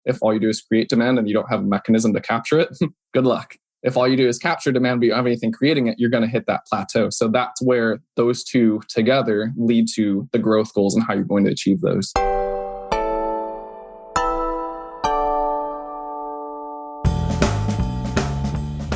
If all you do is create demand and you don't have a mechanism to capture it, good luck. If all you do is capture demand, but you don't have anything creating it, you're going to hit that plateau. So that's where those two together lead to the growth goals and how you're going to achieve those.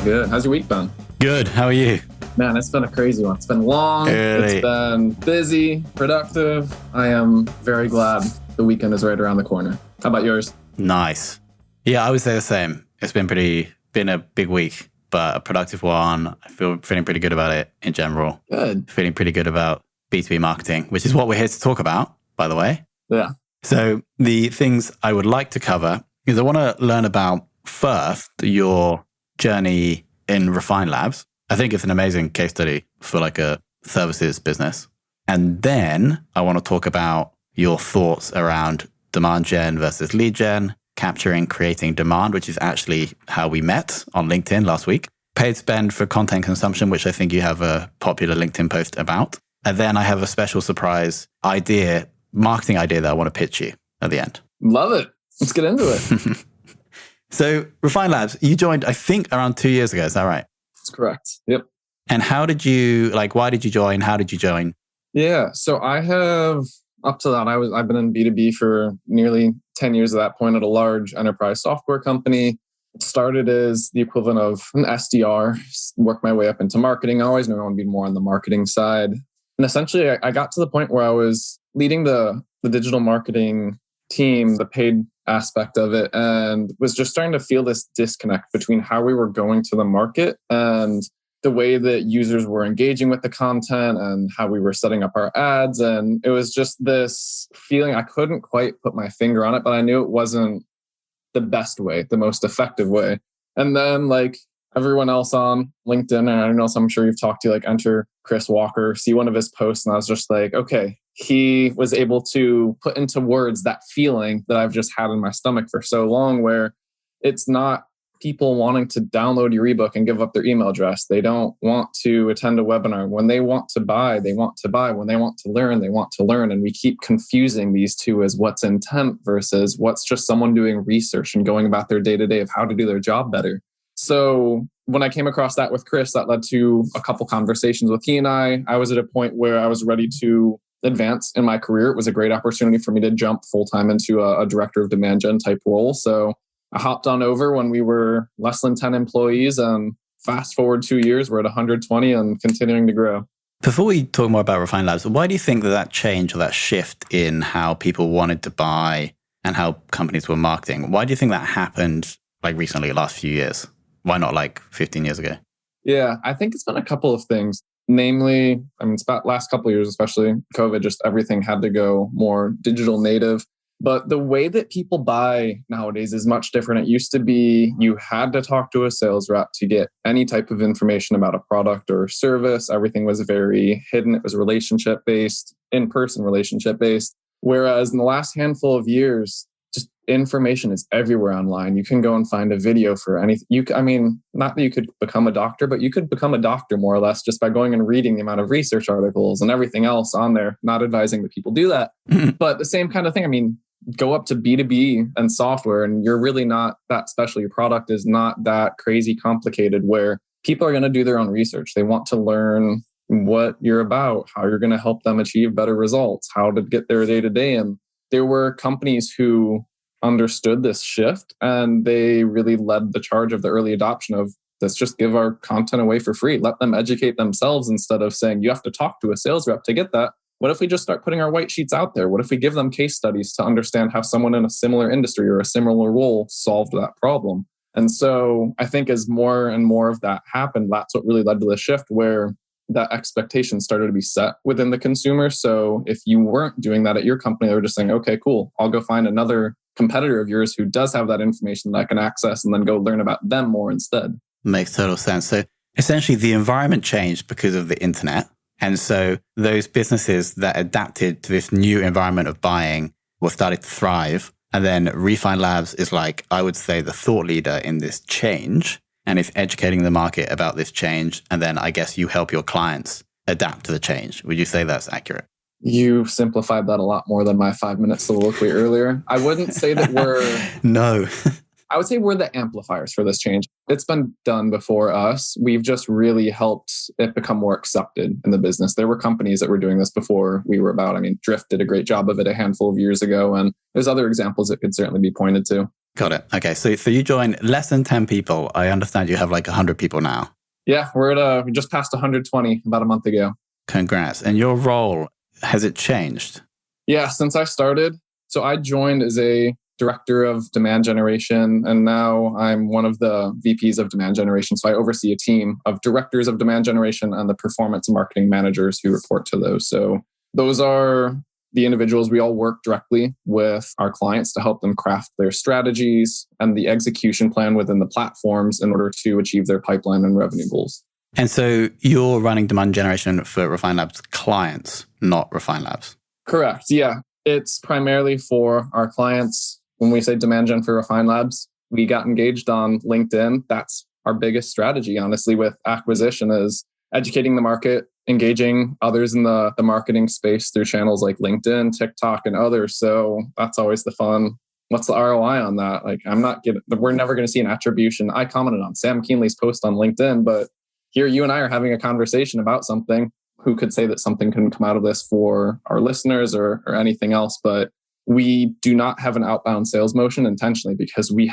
Good. How's your week been? Good. How are you? Man, it's been a crazy one. It's been long. It's been busy, productive. I am very glad the weekend is right around the corner. How about yours? Nice. Yeah, I would say the same. It's been a big week, but a productive one. Feeling pretty good about it in general. Good. Feeling pretty good about B2B marketing, which is what we're here to talk about, by the way. Yeah. So the things I would like to cover is I want to learn about first your journey in Refine Labs. I think it's an amazing case study for like a services business. And then I want to talk about your thoughts around demand gen versus lead gen, capturing, creating demand, which is actually how we met on LinkedIn last week. Paid spend for content consumption, which I think you have a popular LinkedIn post about. And then I have a special surprise marketing idea that I want to pitch you at the end. Love it. Let's get into it. So Refine Labs, you joined, I think, around 2 years ago. Is that right? That's correct. Yep. And why did you join? How did you join? Yeah. So I have, up to that, I've been in B2B for nearly 10 years at that point at a large enterprise software company. It started as the equivalent of an SDR, worked my way up into marketing. I always knew I want to be more on the marketing side. And essentially, I got to the point where I was leading the digital marketing team, the paid aspect of it, and was just starting to feel this disconnect between how we were going to the market and the way that users were engaging with the content and how we were setting up our ads. And it was just this feeling I couldn't quite put my finger on it, but I knew it wasn't the best way, the most effective way. And then like everyone else on LinkedIn, and I don't know, I'm sure you've talked to, like enter Chris Walker, see one of his posts, and I was just like, okay, he was able to put into words that feeling that I've just had in my stomach for so long, where it's not people wanting to download your ebook and give up their email address. They don't want to attend a webinar. When they want to buy, they want to buy. When they want to learn, they want to learn. And we keep confusing these two as what's intent versus what's just someone doing research and going about their day-to-day of how to do their job better. So when I came across that with Chris, that led to a couple conversations with he and I. I was at a point where I was ready to advance in my career. It was a great opportunity for me to jump full-time into a director of demand gen type role. So I hopped on over when we were less than 10 employees, and fast forward 2 years, we're at 120 and continuing to grow. Before we talk more about Refine Labs, why do you think that change or that shift in how people wanted to buy and how companies were marketing, why do you think that happened like recently, last few years? Why not like 15 years ago? Yeah, I think it's been a couple of things. Namely, it's about last couple of years, especially COVID, just everything had to go more digital native. But the way that people buy nowadays is much different. It used to be you had to talk to a sales rep to get any type of information about a product or service. Everything was very hidden. It was relationship-based, in-person relationship-based. Whereas in the last handful of years, just information is everywhere online. You can go and find a video for anything. Not that you could become a doctor, but you could become a doctor more or less just by going and reading the amount of research articles and everything else on there. Not advising that people do that, but the same kind of thing. Go up to B2B and software, and you're really not that special. Your product is not that crazy complicated where people are going to do their own research. They want to learn what you're about, how you're going to help them achieve better results, how to get their day-to-day. And there were companies who understood this shift, and they really led the charge of the early adoption of let's just give our content away for free. Let them educate themselves instead of saying you have to talk to a sales rep to get that. What if we just start putting our white sheets out there? What if we give them case studies to understand how someone in a similar industry or a similar role solved that problem? And so I think as more and more of that happened, that's what really led to the shift where that expectation started to be set within the consumer. So if you weren't doing that at your company, they were just saying, okay, cool, I'll go find another competitor of yours who does have that information that I can access and then go learn about them more instead. Makes total sense. So essentially the environment changed because of the internet. And so those businesses that adapted to this new environment of buying were starting to thrive. And then Refine Labs is like, I would say, the thought leader in this change. And it's educating the market about this change. And then I guess you help your clients adapt to the change. Would you say that's accurate? You simplified that a lot more than my 5-minute soliloquy earlier. I wouldn't say that No. I would say we're the amplifiers for this change. It's been done before us. We've just really helped it become more accepted in the business. There were companies that were doing this before we were about. I mean, Drift did a great job of it a handful of years ago, and there's other examples that could certainly be pointed to. Got it. Okay. So you joined less than 10 people. I understand you have like 100 people now. Yeah, we just passed 120 about a month ago. Congrats. And your role, has it changed? Yeah, since I started. So I joined as a director of demand generation, and now I'm one of the VPs of demand generation. So I oversee a team of directors of demand generation and the performance marketing managers who report to those. So those are the individuals. We all work directly with our clients to help them craft their strategies and the execution plan within the platforms in order to achieve their pipeline and revenue goals. And so you're running demand generation for Refine Labs clients, not Refine Labs. Correct. Yeah. It's primarily for our clients. When we say demand gen for Refine Labs, we got engaged on LinkedIn. That's our biggest strategy, honestly, with acquisition is educating the market, engaging others in the marketing space through channels like LinkedIn, TikTok, and others. So that's always the fun. What's the ROI on that? Like, we're never going to see an attribution. I commented on Sam Kuehnle's post on LinkedIn, but here you and I are having a conversation about something. Who could say that something couldn't come out of this for our listeners or anything else? But we do not have an outbound sales motion intentionally because we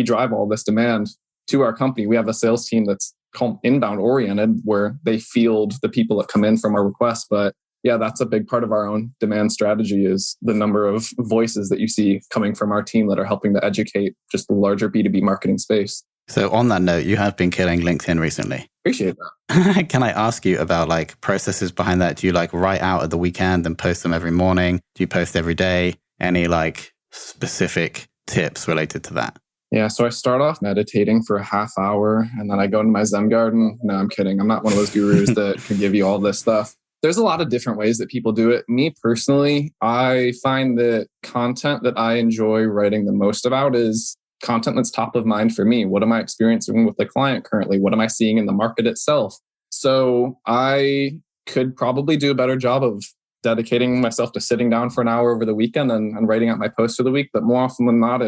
drive all this demand to our company. We have a sales team that's inbound oriented where they field the people that come in from our requests. But yeah, that's a big part of our own demand strategy is the number of voices that you see coming from our team that are helping to educate just the larger B2B marketing space. So on that note, you have been killing LinkedIn recently. Appreciate that. Can I ask you about like processes behind that? Do you like write out at the weekend and post them every morning? Do you post every day? Any like specific tips related to that? Yeah, so I start off meditating for a half hour and then I go into my Zen garden. No, I'm kidding. I'm not one of those gurus that can give you all this stuff. There's a lot of different ways that people do it. Me personally, I find that content that I enjoy writing the most about is content that's top of mind for me. What am I experiencing with the client currently? What am I seeing in the market itself? So I could probably do a better job of dedicating myself to sitting down for an hour over the weekend and writing out my posts for the week. But more often than not,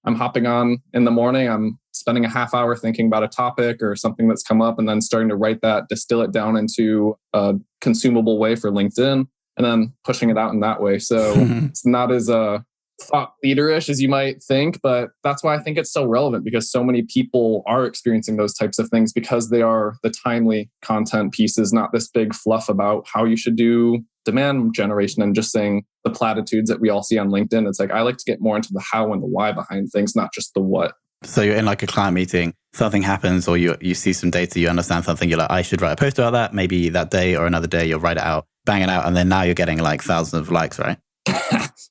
I'm hopping on in the morning. I'm spending a half hour thinking about a topic or something that's come up and then starting to write that, distill it down into a consumable way for LinkedIn and then pushing it out in that way. So it's not as thought leader-ish as you might think, but that's why I think it's so relevant because so many people are experiencing those types of things because they are the timely content pieces, not this big fluff about how you should do demand generation and just saying the platitudes that we all see on LinkedIn. It's like, I like to get more into the how and the why behind things, not just the what. So you're in like a client meeting, something happens or you see some data, you understand something, you're like, I should write a post about that. Maybe that day or another day, you'll write it out, bang it out. And then now you're getting like thousands of likes, right?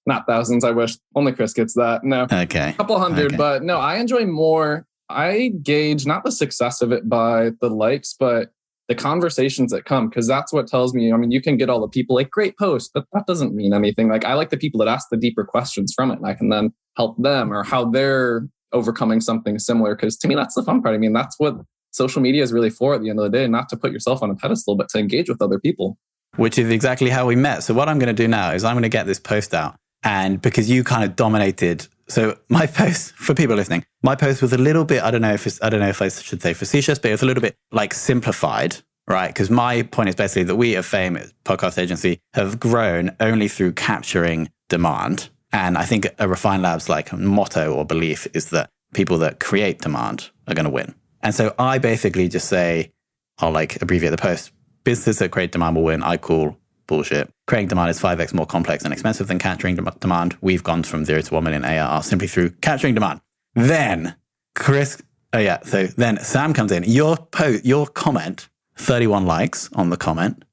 Not thousands. I wish only Chris gets that. No. Okay. A couple hundred, okay. But no, I enjoy more. I gauge not the success of it by the likes, but the conversations that come, because that's what tells me, I mean, you can get all the people like great post, but that doesn't mean anything. Like I like the people that ask the deeper questions from it and I can then help them or how they're overcoming something similar. Because to me, that's the fun part. I mean, that's what social media is really for at the end of the day, not to put yourself on a pedestal, but to engage with other people. Which is exactly how we met. So what I'm going to do now is I'm going to get this post out. And because you kind of dominated, so my post, for people listening, my post was a little bit, I don't know if I should say facetious, but it was a little bit like simplified, right? Because my point is basically that we at Fame, podcast agency, have grown only through capturing demand. And I think a Refine Labs like motto or belief is that people that create demand are going to win. And so I basically just say, I'll like abbreviate the post. Businesses that create demand will win. I call bullshit. Creating demand is 5x more complex and expensive than capturing demand. We've gone from 0 to 1 million ARR simply through capturing demand. Then then Sam comes in. Your comment, 31 likes on the comment,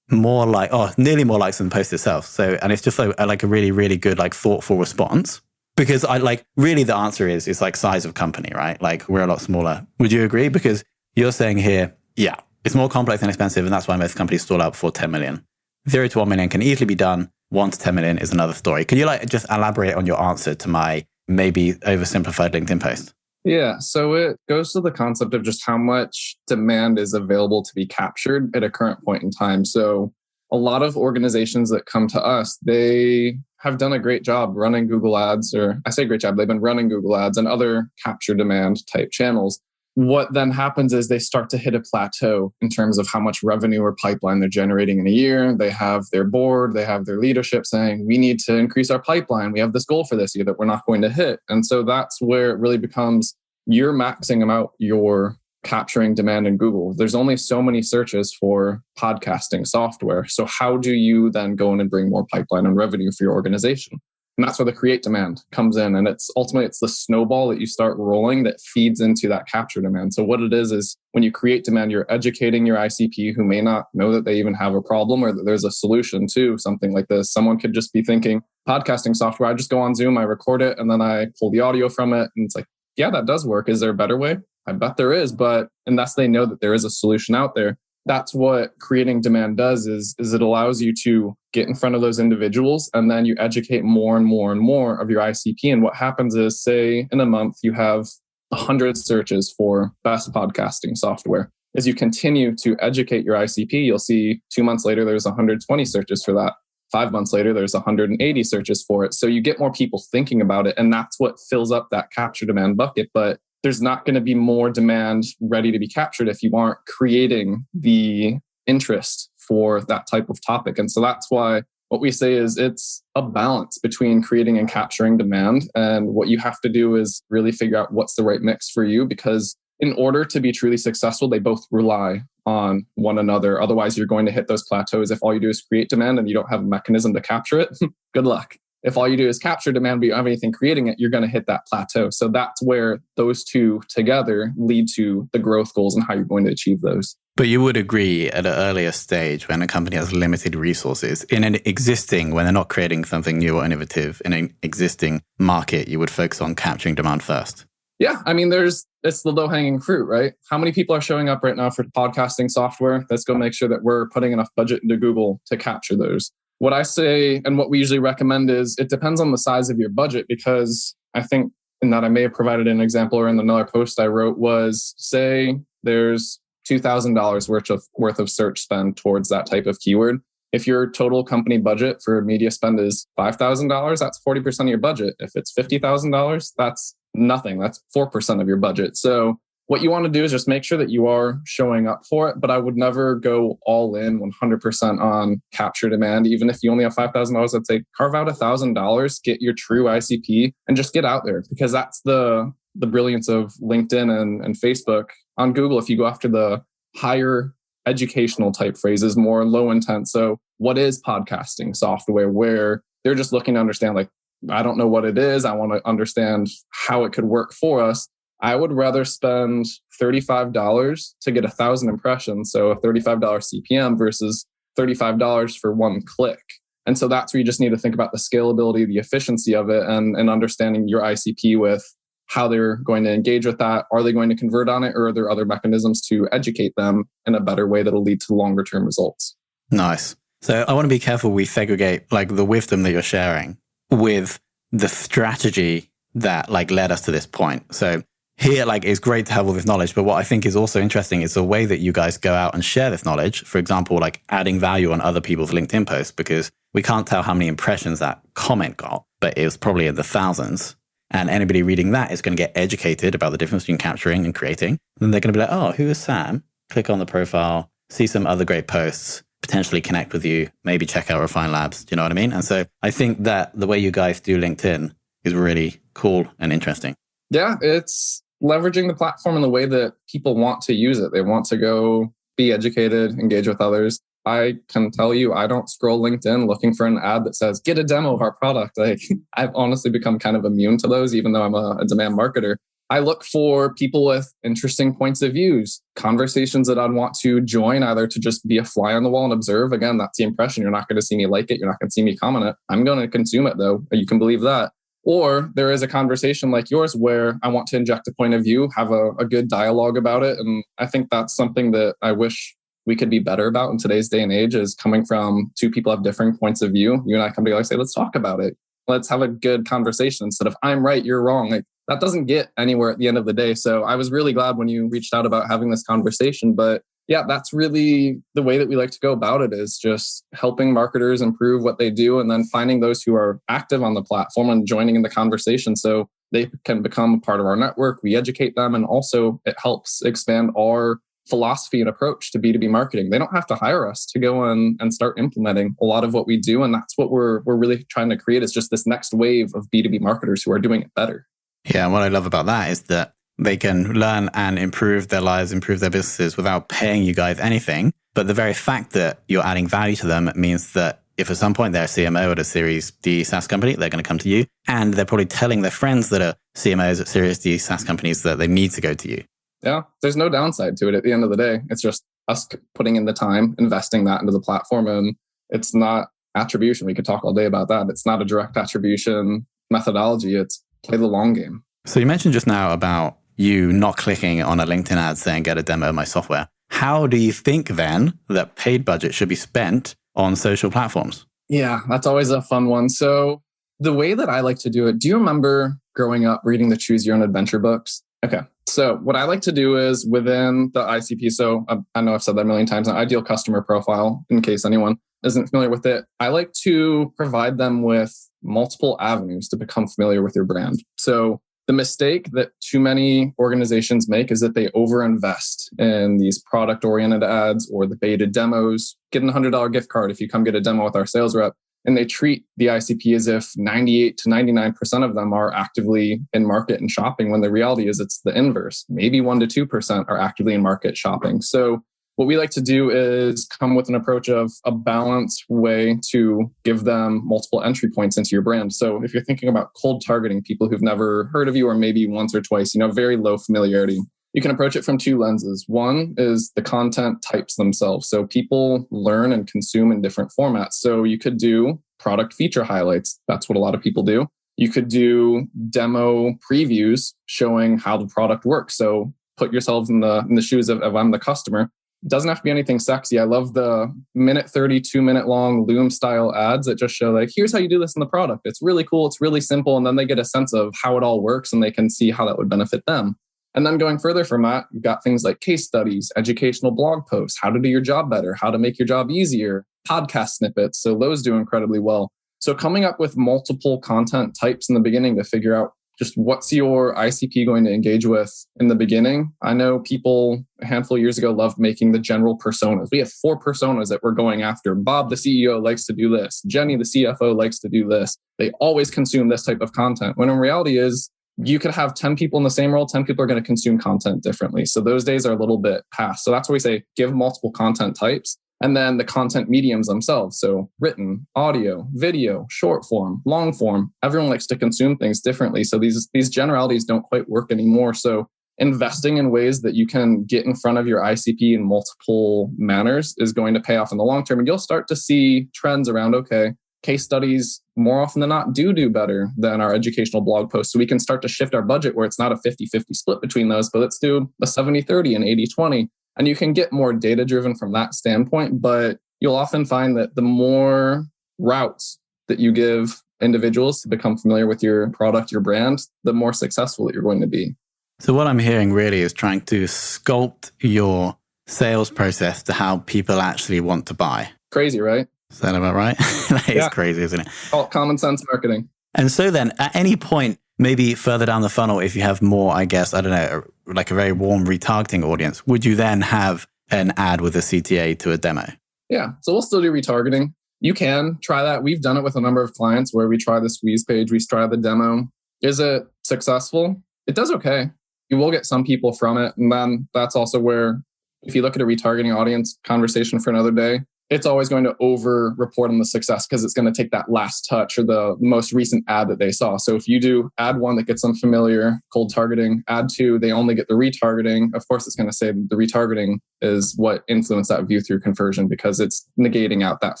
nearly more likes than the post itself. So, and it's just like a really, really good, like thoughtful response. Because I like really the answer is like size of company, right? Like we're a lot smaller. Would you agree? Because you're saying here, yeah, it's more complex and expensive, and that's why most companies stall out before 10 million. 0 to 1 million can easily be done. 1 to 10 million is another story. Can you like just elaborate on your answer to my maybe oversimplified LinkedIn post? Yeah, so it goes to the concept of just how much demand is available to be captured at a current point in time. So a lot of organizations that come to us, they have done a great job running Google Ads, or I say great job, they've been running Google Ads and other capture demand type channels. What then happens is they start to hit a plateau in terms of how much revenue or pipeline they're generating in a year. They have their board, they have their leadership saying, we need to increase our pipeline. We have this goal for this year that we're not going to hit. And so that's where it really becomes you're maxing out your capturing demand in Google. There's only so many searches for podcasting software. So how do you then go in and bring more pipeline and revenue for your organization? And that's where the create demand comes in. And it's ultimately, it's the snowball that you start rolling that feeds into that capture demand. So what it is when you create demand, you're educating your ICP who may not know that they even have a problem or that there's a solution to something like this. Someone could just be thinking, podcasting software, I just go on Zoom, I record it, and then I pull the audio from it. And it's like, yeah, that does work. Is there a better way? I bet there is. But unless they know that there is a solution out there, that's what creating demand does is it allows you to get in front of those individuals, and then you educate more and more and more of your ICP. And what happens is, say in a month, you have 100 searches for best podcasting software. As you continue to educate your ICP, you'll see 2 months later, there's 120 searches for that. 5 months later, there's 180 searches for it. So you get more people thinking about it. And that's what fills up that capture demand bucket. But there's not going to be more demand ready to be captured if you aren't creating the interest for that type of topic. And so that's why what we say is it's a balance between creating and capturing demand. And what you have to do is really figure out what's the right mix for you, because in order to be truly successful, they both rely on one another. Otherwise, you're going to hit those plateaus. If all you do is create demand and you don't have a mechanism to capture it, good luck. If all you do is capture demand, but you don't have anything creating it, you're going to hit that plateau. So that's where those two together lead to the growth goals and how you're going to achieve those. But you would agree at an earlier stage when a company has limited resources, when they're not creating something new or innovative in an existing market, you would focus on capturing demand first. Yeah. I mean, it's the low hanging fruit, right? How many people are showing up right now for podcasting software? Let's go make sure that we're putting enough budget into Google to capture those. What I say and what we usually recommend is it depends on the size of your budget, because I think in that I may have provided an example or in another post I wrote was, say there's $2,000 worth of search spend towards that type of keyword. If your total company budget for media spend is $5,000, that's 40% of your budget. If it's $50,000, that's nothing. That's 4% of your budget. So what you want to do is just make sure that you are showing up for it. But I would never go all in 100% on capture demand. Even if you only have $5,000, I'd say carve out $1,000, get your true ICP and just get out there, because that's the brilliance of LinkedIn and Facebook. On Google, if you go after the higher educational type phrases, more low intent. So what is podcasting software, where they're just looking to understand, like, I don't know what it is. I want to understand how it could work for us. I would rather spend $35 to get 1,000 impressions. So a $35 CPM versus $35 for one click. And so that's where you just need to think about the scalability, the efficiency of it, and understanding your ICP with how they're going to engage with that. Are they going to convert on it, or are there other mechanisms to educate them in a better way that'll lead to longer term results? Nice. So I want to be careful we segregate like the wisdom that you're sharing with the strategy that like led us to this point. So here, like, it's great to have all this knowledge, but what I think is also interesting is the way that you guys go out and share this knowledge. For example, like adding value on other people's LinkedIn posts, because we can't tell how many impressions that comment got, but it was probably in the thousands. And anybody reading that is going to get educated about the difference between capturing and creating. And they're going to be like, oh, who is Sam? Click on the profile, see some other great posts, potentially connect with you, maybe check out Refine Labs. Do you know what I mean? And so I think that the way you guys do LinkedIn is really cool and interesting. Yeah, it's leveraging the platform in the way that people want to use it. They want to go be educated, engage with others. I can tell you, I don't scroll LinkedIn looking for an ad that says, get a demo of our product. Like, I've honestly become kind of immune to those, even though I'm a demand marketer. I look for people with interesting points of views, conversations that I'd want to join, either to just be a fly on the wall and observe. Again, that's the impression. You're not going to see me like it. You're not going to see me comment it. I'm going to consume it, though. You can believe that. Or there is a conversation like yours where I want to inject a point of view, have a good dialogue about it. And I think that's something that I wish we could be better about in today's day and age, is coming from two people have different points of view. You and I come together and say, let's talk about it. Let's have a good conversation instead of I'm right, you're wrong. Like, that doesn't get anywhere at the end of the day. So I was really glad when you reached out about having this conversation. But Yeah, that's really the way that we like to go about it, is just helping marketers improve what they do and then finding those who are active on the platform and joining in the conversation so they can become a part of our network. We educate them, and also it helps expand our philosophy and approach to B2B marketing. They don't have to hire us to go in and start implementing a lot of what we do. And that's what we're really trying to create, is just this next wave of B2B marketers who are doing it better. Yeah, and what I love about that is that they can learn and improve their lives, improve their businesses without paying you guys anything. But the very fact that you're adding value to them means that if at some point they're a CMO at a Series D SaaS company, they're going to come to you. And they're probably telling their friends that are CMOs at Series D SaaS companies that they need to go to you. Yeah, there's no downside to it at the end of the day. It's just us putting in the time, investing that into the platform. And it's not attribution. We could talk all day about that. It's not a direct attribution methodology. It's play the long game. So you mentioned just now about you not clicking on a LinkedIn ad saying, get a demo of my software. How do you think then that paid budget should be spent on social platforms? Yeah, that's always a fun one. So the way that I like to do it, do you remember growing up reading the Choose Your Own Adventure books? Okay. So what I like to do is within the ICP, so I know I've said that a million times, an ideal customer profile, in case anyone isn't familiar with it, I like to provide them with multiple avenues to become familiar with your brand. So the mistake that too many organizations make is that they overinvest in these product-oriented ads or the beta demos. Get a $100 gift card if you come get a demo with our sales rep. And they treat the ICP as if 98 to 99% of them are actively in market and shopping, when the reality is it's the inverse. Maybe 1 to 2% are actively in market shopping. So what we like to do is come with an approach of a balanced way to give them multiple entry points into your brand. So if you're thinking about cold targeting people who've never heard of you, or maybe once or twice, very low familiarity, you can approach it from two lenses. One is the content types themselves. So people learn and consume in different formats. So you could do product feature highlights. That's what a lot of people do. You could do demo previews showing how the product works. So put yourselves in the shoes of I'm the customer. It doesn't have to be anything sexy. I love the minute 30, 2-minute long Loom style ads that just show here's how you do this in the product. It's really cool. It's really simple. And then they get a sense of how it all works and they can see how that would benefit them. And then going further from that, you've got things like case studies, educational blog posts, how to do your job better, how to make your job easier, podcast snippets. So those do incredibly well. So coming up with multiple content types in the beginning to figure out just what's your ICP going to engage with in the beginning. I know people a handful of years ago loved making the general personas. We have 4 personas that we're going after. Bob, the CEO, likes to do this. Jenny, the CFO, likes to do this. They always consume this type of content. When in reality is, you could have 10 people in the same role, 10 people are going to consume content differently. So those days are a little bit past. So that's why we say give multiple content types, and then the content mediums themselves. So written, audio, video, short form, long form. Everyone likes to consume things differently. So these generalities don't quite work anymore. So investing in ways that you can get in front of your ICP in multiple manners is going to pay off in the long term. And you'll start to see trends around, okay, case studies more often than not do better than our educational blog posts. So we can start to shift our budget where it's not a 50-50 split between those, but let's do a 70-30 and 80-20. And you can get more data-driven from that standpoint, but you'll often find that the more routes that you give individuals to become familiar with your product, your brand, the more successful that you're going to be. So what I'm hearing really is trying to sculpt your sales process to how people actually want to buy. Crazy, right? Is that about right? That is crazy, isn't it? Call it common sense marketing. And so then at any point, maybe further down the funnel, if you have more, I guess, I don't know, like a very warm retargeting audience, would you then have an ad with a CTA to a demo? Yeah. So we'll still do retargeting. You can try that. We've done it with a number of clients where we try the squeeze page, we try the demo. Is it successful? It does okay. You will get some people from it. And then that's also where, if you look at a retargeting audience conversation for another day, it's always going to over report on the success because it's going to take that last touch or the most recent ad that they saw. So if you do ad 1 that gets them familiar, cold targeting, ad 2, they only get the retargeting. Of course, it's going to say the retargeting is what influenced that view through conversion because it's negating out that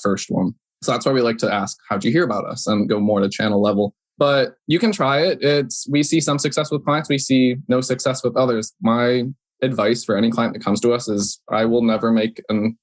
first one. So that's why we like to ask, how'd you hear about us? And go more to channel level. But you can try it. We see some success with clients. We see no success with others. My advice for any client that comes to us is I will never make an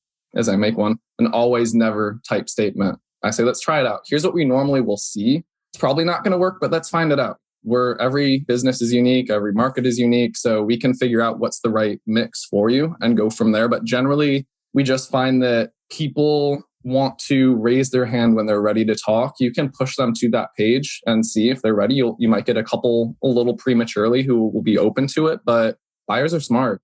always never type statement. I say, let's try it out. Here's what we normally will see. It's probably not going to work, but let's find it out. where every business is unique, every market is unique. So we can figure out what's the right mix for you and go from there. But generally, we just find that people want to raise their hand when they're ready to talk. You can push them to that page and see if they're ready. You might get a couple a little prematurely who will be open to it, but buyers are smart.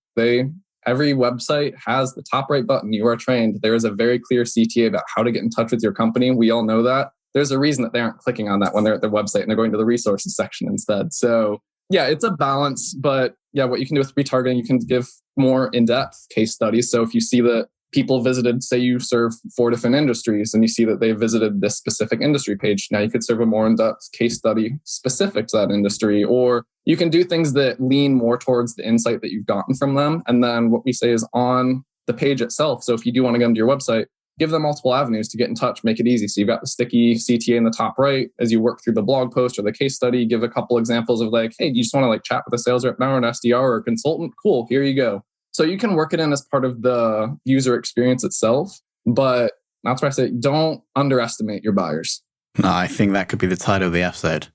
Every website has the top right button. You are trained. There is a very clear CTA about how to get in touch with your company. We all know that. There's a reason that they aren't clicking on that when they're at their website and they're going to the resources section instead. So yeah, it's a balance. But yeah, what you can do with retargeting, you can give more in-depth case studies. So if you see that people visited, say you serve 4 different industries and you see that they visited this specific industry page, now you could serve a more in-depth case study specific to that industry. Or you can do things that lean more towards the insight that you've gotten from them. And then what we say is on the page itself. So if you do want to get into your website, give them multiple avenues to get in touch, make it easy. So you've got the sticky CTA in the top right. As you work through the blog post or the case study, give a couple examples of like, hey, do you just want to like chat with a sales rep now or an SDR or a consultant? Cool, here you go. So you can work it in as part of the user experience itself. But that's why I say don't underestimate your buyers. No, I think that could be the title of the episode.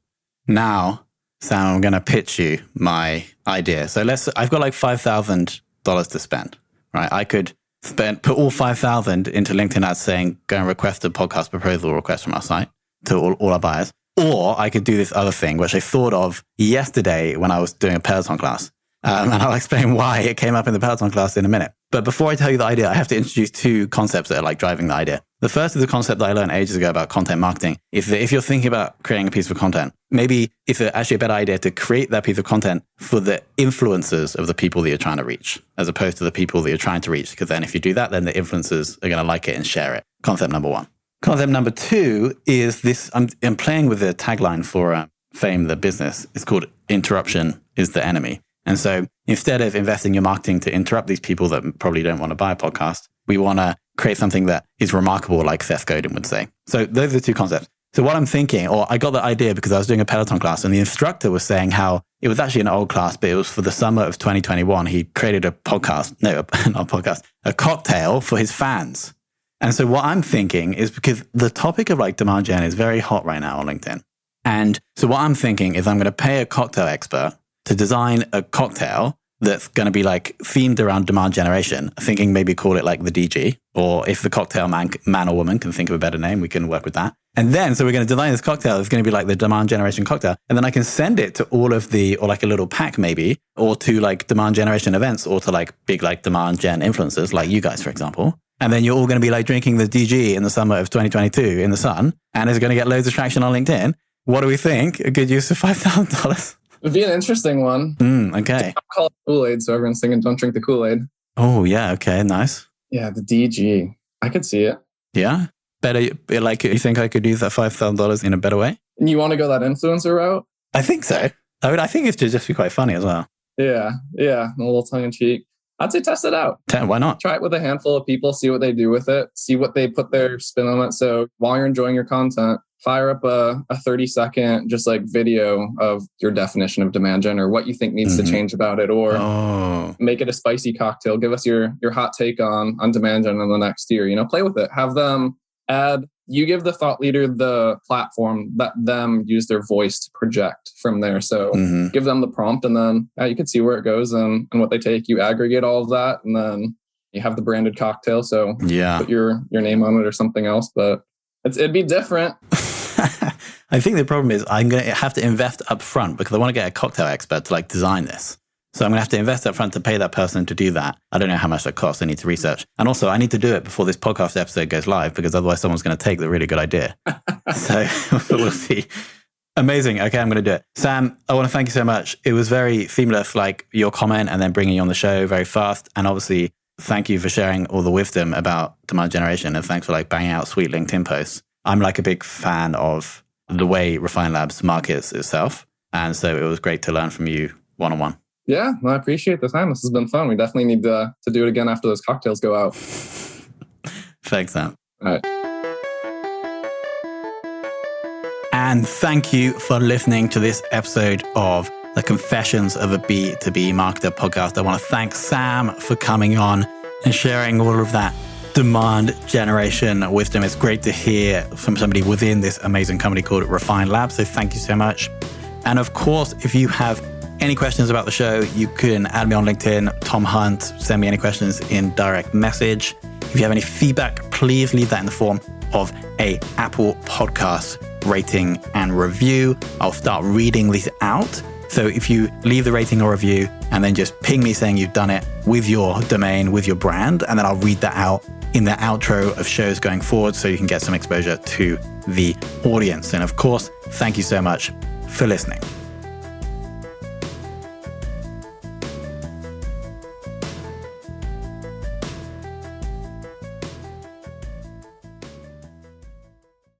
Now, Sam, I'm going to pitch you my idea. So I've got like $5,000 to spend, right? I could put all 5,000 into LinkedIn ads saying, go and request a podcast proposal request from our site to all our buyers. Or I could do this other thing, which I thought of yesterday when I was doing a Peloton class. And I'll explain why it came up in the Peloton class in a minute. But before I tell you the idea, I have to introduce 2 concepts that are like driving the idea. The first is a concept that I learned ages ago about content marketing. If you're thinking about creating a piece of content, maybe it's actually a better idea to create that piece of content for the influencers of the people that you're trying to reach, as opposed to the people that you're trying to reach. Because then if you do that, then the influencers are going to like it and share it. Concept number 1. Concept number 2 is this. I'm playing with the tagline for Fame, the business. It's called interruption is the enemy. And so instead of investing your marketing to interrupt these people that probably don't want to buy a podcast, we want to create something that is remarkable, like Seth Godin would say. So those are the 2 concepts. So what I'm thinking, or I got that idea because I was doing a Peloton class and the instructor was saying how it was actually an old class, but it was for the summer of 2021. He created a cocktail for his fans. And so what I'm thinking is, because the topic of like demand gen is very hot right now on LinkedIn. And so what I'm thinking is I'm going to pay a cocktail expert to design a cocktail that's going to be like themed around demand generation, thinking maybe call it like the DG, or if the cocktail man or woman can think of a better name, we can work with that. And then, so we're going to design this cocktail. It's going to be like the demand generation cocktail. And then I can send it to all of or like a little pack maybe, or to like demand generation events, or to like big like demand gen influencers like you guys, for example. And then you're all going to be like drinking the DG in the summer of 2022 in the sun, and it's going to get loads of traction on LinkedIn. What do we think? A good use of $5,000? It'd be an interesting one. Okay. I'll call it Kool-Aid, so everyone's singing "Don't Drink the Kool-Aid." Oh yeah, okay, nice. Yeah, the DG. I could see it. Yeah, better. Like, you think I could use that $5,000 in a better way? And you want to go that influencer route? I think so. I think it should just be quite funny as well. Yeah, a little tongue in cheek. I'd say test it out. Why not? Try it with a handful of people, see what they do with it, see what they put their spin on it. So while you're enjoying your content, fire up a 30-second just like video of your definition of demand gen, or what you think needs to change about it, or make it a spicy cocktail. Give us your hot take on demand gen in the next year. Play with it. Have them add. You give the thought leader the platform, let them use their voice to project from there. So give them the prompt, and then you can see where it goes and what they take. You aggregate all of that, and then you have the branded cocktail. So put your name on it or something else, but it'd be different. I think the problem is I'm going to have to invest up front because I want to get a cocktail expert to like design this. So I'm going to have to invest up front to pay that person to do that. I don't know how much that costs. I need to research. And also I need to do it before this podcast episode goes live, because otherwise someone's going to take the really good idea. So we'll see. Amazing. Okay, I'm going to do it. Sam, I want to thank you so much. It was very seamless, like your comment and then bringing you on the show very fast. And obviously, thank you for sharing all the wisdom about demand generation. And thanks for like banging out sweet LinkedIn posts. I'm like a big fan of the way Refine Labs markets itself. And so it was great to learn from you one-on-one. Yeah, well, I appreciate the time. This has been fun. We definitely need to do it again after those cocktails go out. Thanks, Sam. All right. And thank you for listening to this episode of the Confessions of a B2B Marketer podcast. I want to thank Sam for coming on and sharing all of that demand generation wisdom. It's great to hear from somebody within this amazing company called Refine Labs. So thank you so much. And of course, if you have any questions about the show, you can add me on LinkedIn, Tom Hunt, send me any questions in direct message. If you have any feedback, please leave that in the form of a Apple Podcast rating and review. I'll start reading these out. So if you leave the rating or review and then just ping me saying you've done it with your domain, with your brand, and then I'll read that out in the outro of shows going forward so you can get some exposure to the audience. And of course, thank you so much for listening.